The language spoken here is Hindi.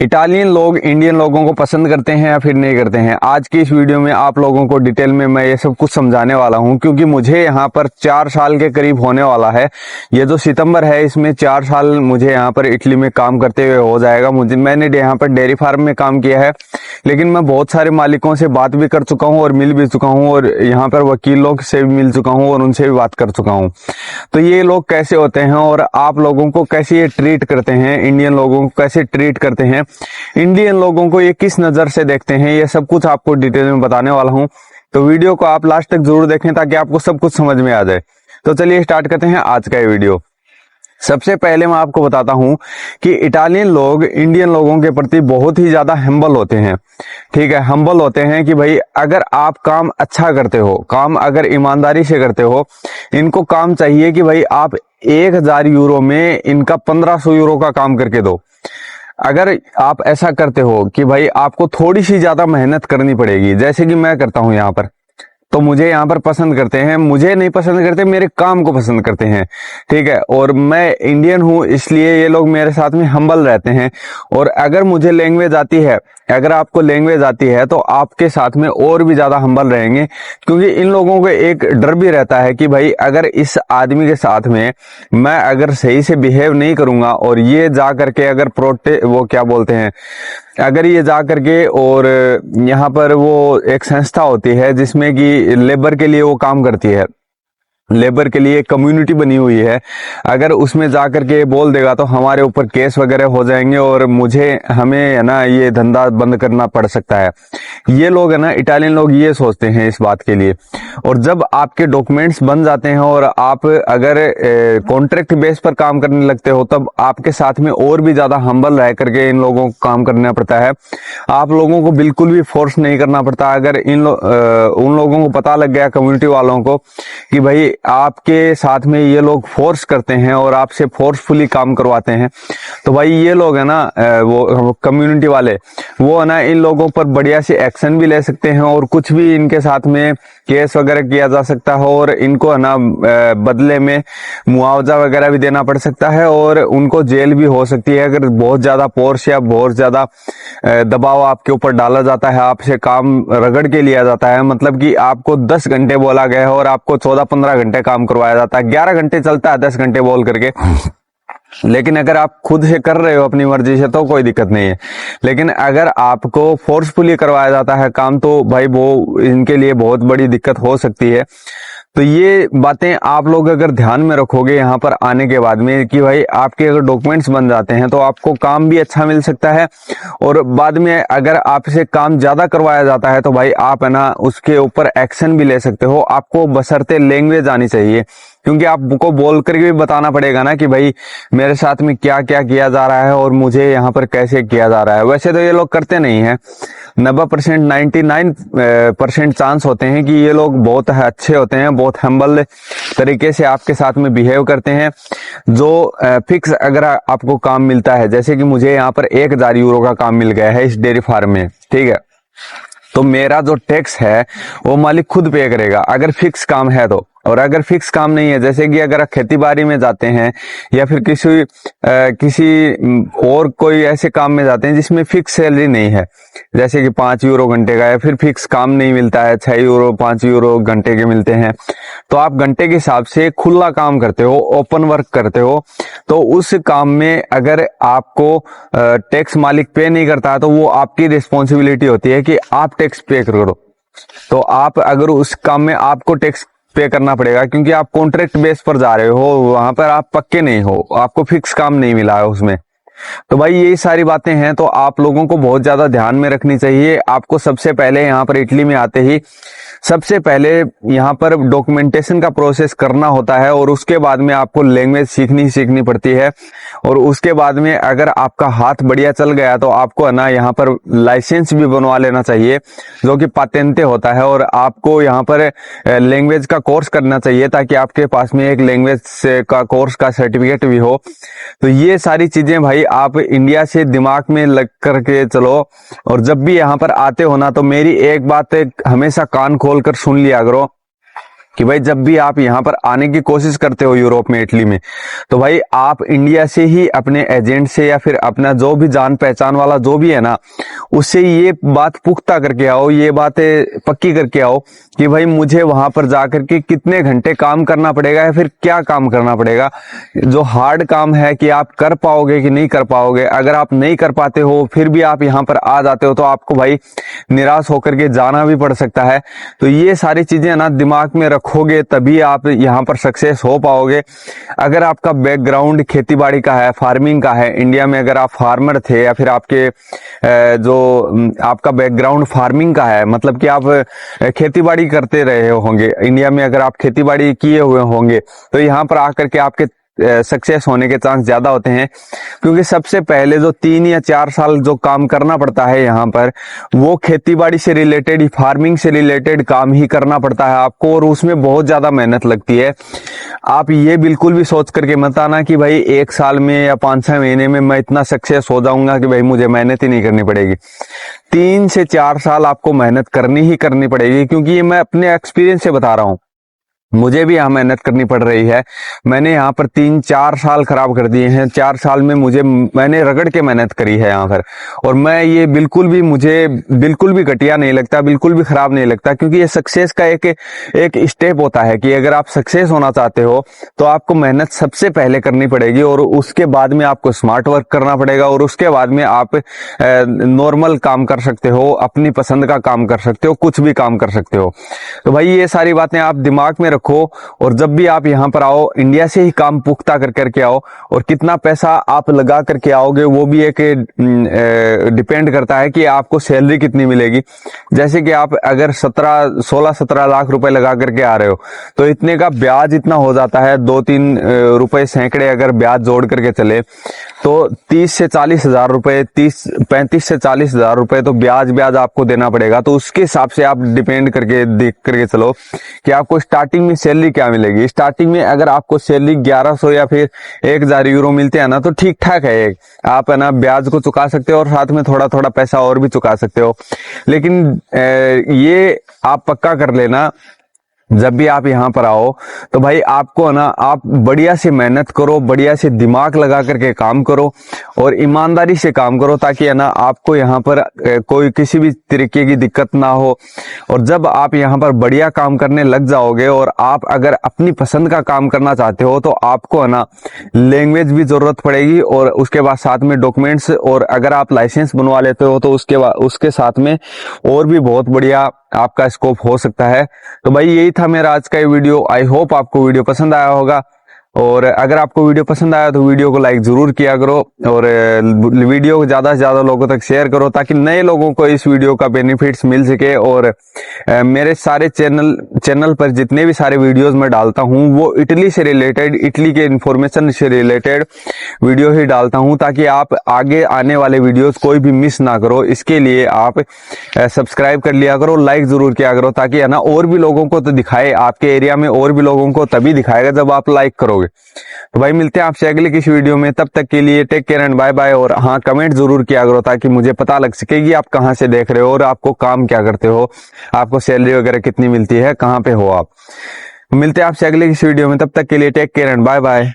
इटालियन लोग इंडियन लोगों को पसंद करते हैं या फिर नहीं करते हैं। आज की इस वीडियो में आप लोगों को डिटेल में मैं ये सब कुछ समझाने वाला हूं, क्योंकि मुझे यहाँ पर 4 साल के करीब होने वाला है। ये जो सितंबर है इसमें 4 साल मुझे यहाँ पर इटली में काम करते हुए हो जाएगा। मैंने यहाँ पर डेयरी फार्म में काम किया है, लेकिन मैं बहुत सारे मालिकों से बात भी कर चुका हूँ और मिल भी चुका हूँ, और यहाँ पर वकीलों से भी मिल चुका हूँ और उनसे भी बात कर चुका हूँ। तो ये लोग कैसे होते हैं और आप लोगों को कैसे ये ट्रीट करते हैं, इंडियन लोगों को कैसे ट्रीट करते हैं, इंडियन लोगों को ये किस नजर से देखते हैं, ये सब कुछ आपको डिटेल में बताने वाला हूं। तो वीडियो को आप लास्ट तक जरूर देखें ताकि आपको सब कुछ समझ में आ जाए। तो चलिए स्टार्ट करते हैं आज का ये वीडियो। सबसे पहले मैं आपको बताता हूं कि इटालियन लोग इंडियन लोगों के प्रति बहुत ही ज्यादा हम्बल होते हैं। ठीक है, हम्बल होते हैं कि भाई अगर आप काम अच्छा करते हो, काम अगर ईमानदारी से करते हो, इनको काम चाहिए कि भाई आप 1000 यूरो में इनका 1500 यूरो का काम करके दो। अगर आप ऐसा करते हो कि भाई आपको थोड़ी सी ज्यादा मेहनत करनी पड़ेगी, जैसे कि मैं करता हूं यहाँ पर, तो मुझे यहाँ पर पसंद करते हैं, मुझे नहीं पसंद करते, मेरे काम को पसंद करते हैं। ठीक है, और मैं इंडियन हूँ इसलिए ये लोग मेरे साथ में हम्बल रहते हैं। और अगर मुझे लैंग्वेज आती है, अगर आपको लैंग्वेज आती है तो आपके साथ में और भी ज्यादा हम्बल रहेंगे, क्योंकि इन लोगों को एक डर भी रहता है कि भाई अगर इस आदमी के साथ में मैं अगर सही से बिहेव नहीं करूंगा और ये जा करके अगर वो क्या बोलते हैं, अगर ये जा करके और यहाँ पर वो एक संस्था होती है जिसमें कि लेबर के लिए वो काम करती है, लेबर के लिए कम्युनिटी बनी हुई है, अगर उसमें जा करके बोल देगा तो हमारे ऊपर केस वगैरह हो जाएंगे और हमें है ना ये धंधा बंद करना पड़ सकता है। ये लोग है ना, इटालियन लोग ये सोचते हैं इस बात के लिए। और जब आपके डॉक्यूमेंट्स बन जाते हैं और आप अगर कॉन्ट्रैक्ट बेस पर काम करने लगते हो, तब आपके साथ में और भी ज्यादा हम्बल रह करके इन लोगों को काम करना पड़ता है। आप लोगों को बिल्कुल भी फोर्स नहीं करना पड़ता। अगर उन लोगों को पता लग गया, कम्युनिटी वालों को, कि भाई आपके साथ में ये लोग फोर्स करते हैं और आपसे फोर्सफुली काम करवाते हैं, तो भाई ये लोग है ना, वो कम्युनिटी वाले, वो है ना इन लोगों पर बढ़िया से एक्शन भी ले सकते हैं और कुछ भी इनके साथ में केस वगैरह किया जा सकता है और इनको है ना बदले में मुआवजा वगैरह भी देना पड़ सकता है और उनको जेल भी हो सकती है अगर बहुत ज्यादा फोर्स या बहुत ज्यादा दबाव आपके ऊपर डाला जाता है, आपसे काम रगड़ के लिया जाता है। मतलब कि आपको 10 घंटे बोला गया है और आपको 14-15 घंटे काम करवाया जाता है। 11 घंटे चलता है 10 घंटे बोल करके, लेकिन अगर आप खुद से कर रहे हो अपनी मर्जी से तो कोई दिक्कत नहीं है। लेकिन अगर आपको फोर्सफुली करवाया जाता है काम, तो भाई वो इनके लिए बहुत बड़ी दिक्कत हो सकती है। तो ये बातें आप लोग अगर ध्यान में रखोगे यहाँ पर आने के बाद में, कि भाई आपके अगर डॉक्यूमेंट्स बन जाते हैं तो आपको काम भी अच्छा मिल सकता है, और बाद में अगर आपसे काम ज्यादा करवाया जाता है तो भाई आप है ना उसके ऊपर एक्शन भी ले सकते हो। आपको बशर्ते लैंग्वेज आनी चाहिए, क्योंकि आपको बोल करके भी बताना पड़ेगा ना कि भाई मेरे साथ में क्या क्या किया जा रहा है और मुझे यहाँ पर कैसे किया जा रहा है। वैसे तो ये लोग करते नहीं है, 90% 99% चांस होते हैं कि ये लोग बहुत अच्छे होते हैं, बहुत हम्बल तरीके से आपके साथ में बिहेव करते हैं। जो फिक्स अगर आपको काम मिलता है, जैसे कि मुझे यहाँ पर 1000 यूरो का काम मिल गया है इस डेयरी फार्म में, ठीक है, तो मेरा जो टैक्स है वो मालिक खुद पे करेगा अगर फिक्स काम है तो। और अगर फिक्स काम नहीं है, जैसे कि अगर खेती बाड़ी में जाते हैं या फिर किसी और कोई ऐसे काम में जाते हैं जिसमें फिक्स सैलरी नहीं है, जैसे कि 5 यूरो घंटे का, या फिर फिक्स काम नहीं मिलता है, 6 यूरो 5 यूरो घंटे के मिलते हैं, तो आप घंटे के हिसाब से खुला काम करते हो, ओपन वर्क करते हो, तो उस काम में अगर आपको टैक्स मालिक पे नहीं करता है तो वो आपकी रिस्पॉन्सिबिलिटी होती है कि आप टैक्स पे करो। तो आप अगर उस काम में आपको टैक्स पे करना पड़ेगा, क्योंकि आप कॉन्ट्रैक्ट बेस पर जा रहे हो, वहां पर आप पक्के नहीं हो, आपको फिक्स काम नहीं मिला है उसमें। तो भाई यही सारी बातें हैं, तो आप लोगों को बहुत ज्यादा ध्यान में रखनी चाहिए। आपको सबसे पहले यहाँ पर इटली में आते ही सबसे पहले यहाँ पर डॉक्यूमेंटेशन का प्रोसेस करना होता है, और उसके बाद में आपको लैंग्वेज सीखनी पड़ती है। और उसके बाद में अगर आपका हाथ बढ़िया चल गया तो आपको है ना यहाँ पर लाइसेंस भी बनवा लेना चाहिए, जो कि पाटेंटे होता है, और आपको यहाँ पर लैंग्वेज का कोर्स करना चाहिए ताकि आपके पास में एक लैंग्वेज का कोर्स का सर्टिफिकेट भी हो। तो ये सारी चीजें भाई आप इंडिया से दिमाग में लग करके चलो, और जब भी यहाँ पर आते हो ना तो मेरी एक बात हमेशा कान खोल कर सुन लिया करो कि भाई जब भी आप यहाँ पर आने की कोशिश करते हो यूरोप में, इटली में, तो भाई आप इंडिया से ही अपने एजेंट से या फिर अपना जो भी जान पहचान वाला जो भी है ना, उससे ये बात पुख्ता करके आओ, ये बातें पक्की करके आओ कि भाई मुझे वहां पर जाकर के कितने घंटे काम करना पड़ेगा या फिर क्या काम करना पड़ेगा। जो हार्ड काम है कि आप कर पाओगे कि नहीं कर पाओगे। अगर आप नहीं कर पाते हो फिर भी आप यहाँ पर आ जाते हो तो आपको भाई निराश होकर के जाना भी पड़ सकता है। तो ये सारी चीजें ना दिमाग में रखोगे तभी आप यहाँ पर सक्सेस हो पाओगे। अगर आपका बैकग्राउंड खेती बाड़ी का है, फार्मिंग का है, इंडिया में अगर आप फार्मर थे या फिर आपके जो आपका बैकग्राउंड फार्मिंग का है, मतलब कि आप खेती बाड़ी करते रहे होंगे इंडिया में, अगर आप खेती बाड़ी किए हुए होंगे तो यहाँ पर आकर के आपके सक्सेस होने के चांस ज्यादा होते हैं। क्योंकि सबसे पहले जो 3 या 4 साल जो काम करना पड़ता है यहाँ पर, वो खेतीबाड़ी से रिलेटेड, फार्मिंग से रिलेटेड काम ही करना पड़ता है आपको, और उसमें बहुत ज्यादा मेहनत लगती है। आप ये बिल्कुल भी सोच करके मत आना कि भाई 1 साल में या 5-6 महीने में मैं इतना सक्सेस हो जाऊंगा कि भाई मुझे मेहनत ही नहीं करनी पड़ेगी। 3 से 4 साल आपको मेहनत करनी ही करनी पड़ेगी, क्योंकि ये मैं अपने एक्सपीरियंस से बता रहा हूँ। मुझे भी यहाँ मेहनत करनी पड़ रही है। मैंने यहाँ पर 3-4 साल खराब कर दिए हैं। 4 साल में मैंने रगड़ के मेहनत करी है यहाँ पर, और मैं ये मुझे बिल्कुल भी घटिया नहीं लगता, बिल्कुल भी खराब नहीं लगता, क्योंकि ये सक्सेस का एक स्टेप होता है कि अगर आप सक्सेस होना चाहते हो तो आपको मेहनत सबसे पहले करनी पड़ेगी, और उसके बाद में आपको स्मार्ट वर्क करना पड़ेगा, और उसके बाद में आप नॉर्मल काम कर सकते हो, अपनी पसंद का काम कर सकते हो, कुछ भी काम कर सकते हो। तो भाई ये सारी बातें आप दिमाग में रखो, और जब भी आप यहाँ पर आओ इंडिया से ही काम पुख्ता करके आओ। और कितना पैसा आप लगा करके आओगे वो भी एक डिपेंड करता है कि आपको सैलरी कितनी मिलेगी। जैसे कि आप अगर 16-17 लाख रुपए लगा करके आ रहे हो तो इतने का ब्याज इतना हो जाता है, 2-3 रुपए सैकड़े अगर ब्याज जोड़ करके चले तो 30 से 40 हजार रुपए, 35 से 40 हजार रुपए तो ब्याज आपको देना पड़ेगा। तो उसके हिसाब से आप डिपेंड करके देख करके चलो कि आपको स्टार्टिंग में सैलरी क्या मिलेगी। स्टार्टिंग में अगर आपको सैलरी 1100 या फिर 1000 यूरो मिलते हैं ना, तो ठीक ठाक है। आप है ना ब्याज को चुका सकते हो और साथ में थोड़ा थोड़ा पैसा और भी चुका सकते हो। लेकिन ये आप पक्का कर लेना, जब भी आप यहाँ पर आओ तो भाई आपको ना, आप बढ़िया से मेहनत करो, बढ़िया से दिमाग लगा करके काम करो और ईमानदारी से काम करो, ताकि है ना आपको यहाँ पर कोई किसी भी तरीके की दिक्कत ना हो। और जब आप यहाँ पर बढ़िया काम करने लग जाओगे और आप अगर अपनी पसंद का काम करना चाहते हो तो आपको है ना लैंग्वेज भी जरूरत पड़ेगी, और उसके बाद साथ में डॉक्यूमेंट्स, और अगर आप लाइसेंस बनवा लेते हो तो उसके साथ में और भी बहुत बढ़िया आपका स्कोप हो सकता है। तो भाई यही था मेरा आज का ये वीडियो। आई होप आपको वीडियो पसंद आया होगा, और अगर आपको वीडियो पसंद आया तो वीडियो को लाइक जरूर किया करो, और वीडियो को ज्यादा से ज्यादा लोगों तक शेयर करो, ताकि नए लोगों को इस वीडियो का बेनिफिट्स मिल सके। और मेरे सारे चैनल पर जितने भी सारे वीडियोस मैं डालता हूं वो इटली से रिलेटेड, इटली के इंफॉर्मेशन से रिलेटेड वीडियो ही डालता हूं, ताकि आप आगे आने वाले वीडियोस कोई भी मिस ना करो। इसके लिए आप सब्सक्राइब कर लिया करो, लाइक जरूर किया करो, ताकि है ना और भी लोगों को तो दिखाए, आपके एरिया में और भी लोगों को तभी दिखाएगा जब आप लाइक करोगे। तो भाई मिलते हैं आपसे अगले किसी वीडियो में, तब तक के लिए take care and bye bye. और हाँ, कमेंट जरूर किया करो ताकि मुझे पता लग सके कि आप कहाँ से देख रहे हो और आपको काम क्या करते हो, आपको सैलरी वगैरह कितनी मिलती है, कहाँ पे हो आप। मिलते हैं आपसे अगले किसी वीडियो में, तब तक के लिए take care and bye bye.